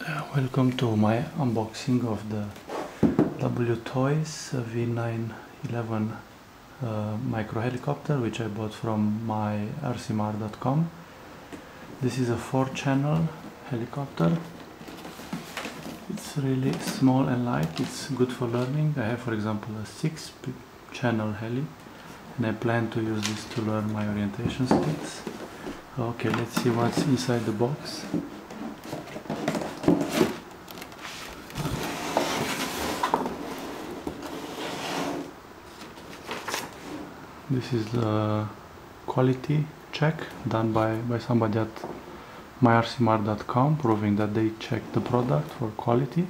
Welcome to my unboxing of the WL V911 micro helicopter, which I bought from my rcmar.com. This is a 4-channel helicopter. It's really small and light. It's good for learning. I have, for example, a 6-channel heli, and I plan to use this to learn my orientation skills. Okay, let's see what's inside the box. This is the quality check done by somebody at myrcmar.com, proving that they checked the product for quality.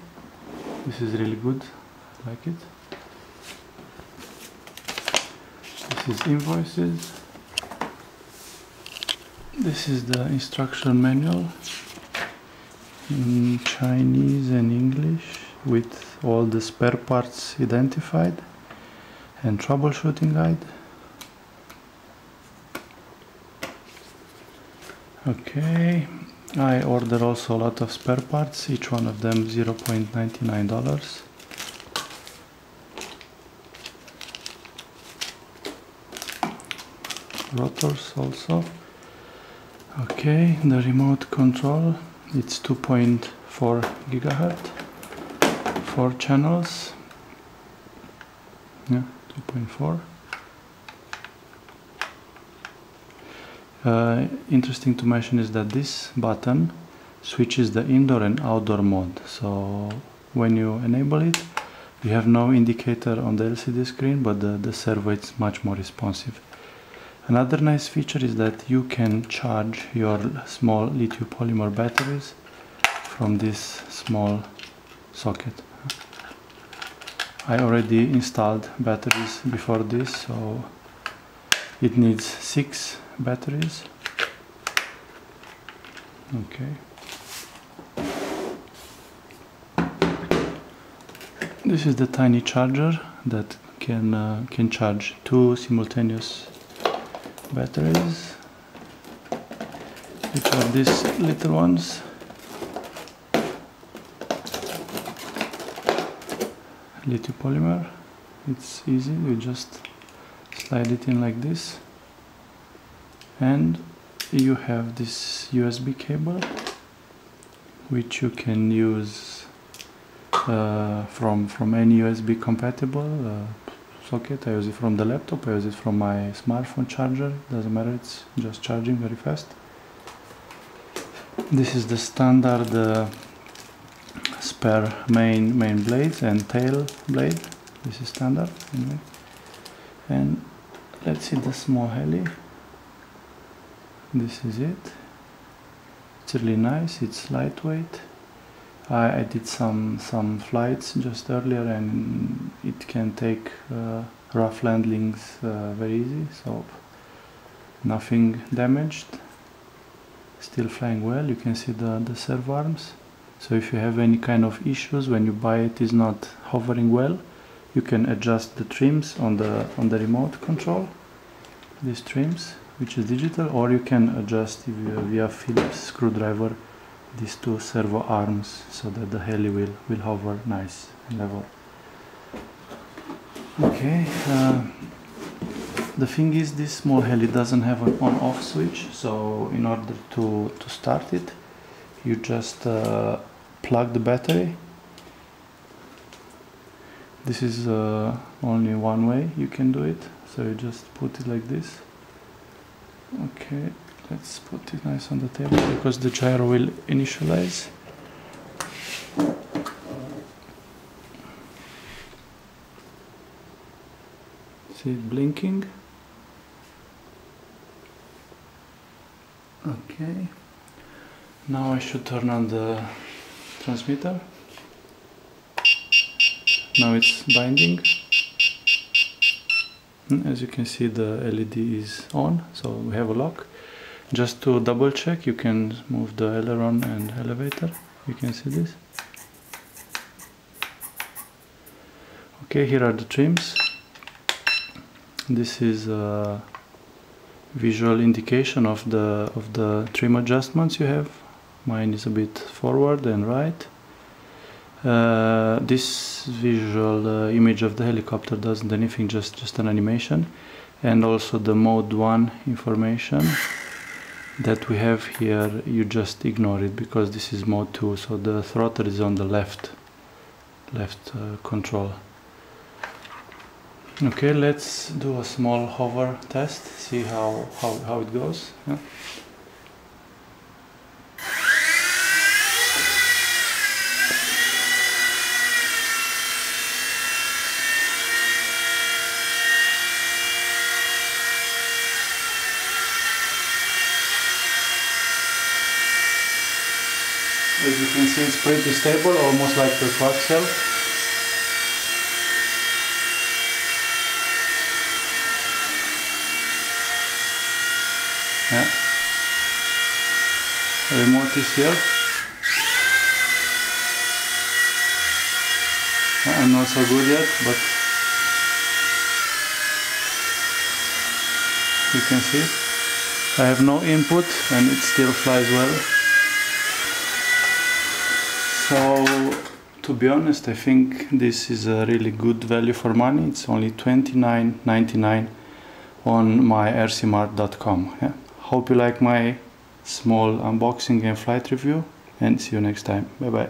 This is really good, I like it. This is invoices. This is the instruction manual in Chinese and English with all the spare parts identified and troubleshooting guide. Okay, I ordered also a lot of spare parts, each one of them $0.99. Rotors also. Okay, the remote control, it's 2.4 gigahertz, 4 channels, yeah, 2.4. Interesting to mention is that this button switches the indoor and outdoor mode. So when you enable it, you have no indicator on the LCD screen, but the servo is much more responsive. Another nice feature is that you can charge your small lithium polymer batteries from this small socket. I already installed batteries before this, so it needs 6 batteries. Okay. This is the tiny charger that can charge 2 simultaneous batteries, which are these little ones. Lithium polymer. It's easy. You just slide it in like this. And you have this USB cable, which you can use from any USB compatible socket. I use it from the laptop, I use it from my smartphone charger, doesn't matter, it's just charging very fast. This is the standard spare main blades and tail blade. This is standard anyway. And let's see the small heli. This is it. It's really nice, it's lightweight. I did some flights just earlier, and it can take rough landings very easy, so nothing damaged. Still flying well. You can see the servo arms. So if you have any kind of issues when you buy it is not hovering well, you can adjust the trims on the remote control. These trims, which is digital, or you can adjust via Phillips screwdriver these 2 servo arms so that the heli will hover nice and level. Okay, the thing is, this small heli doesn't have an on-off switch, so in order to start it, you just plug the battery. This is only one way you can do it, so you just put it like this. Okay, let's put it nice on the table because the gyro will initialize. See it blinking. Okay, now I should turn on the transmitter. Now it's binding. As you can see, the LED is on, so we have a lock. Just to double check, you can move the aileron and elevator. You can see this. Okay, here are the trims. This is visual indication of the trim adjustments you have Mine is a bit forward and right. This visual image of the helicopter doesn't anything, just an animation. And also the mode 1 information that we have here, you just ignore it because this is mode 2, so the throttle is on the left control. Okay, let's do a small hover test, see how it goes. Yeah. As you can see, it's pretty stable, almost like the coaxial. Yeah. Remote is here. I'm not so good yet, but you can see I have no input and it still flies well. So, to be honest, I think this is a really good value for money. It's only $29.99 on myaircmart.com. Yeah? Hope you like my small unboxing and flight review, and see you next time. Bye bye.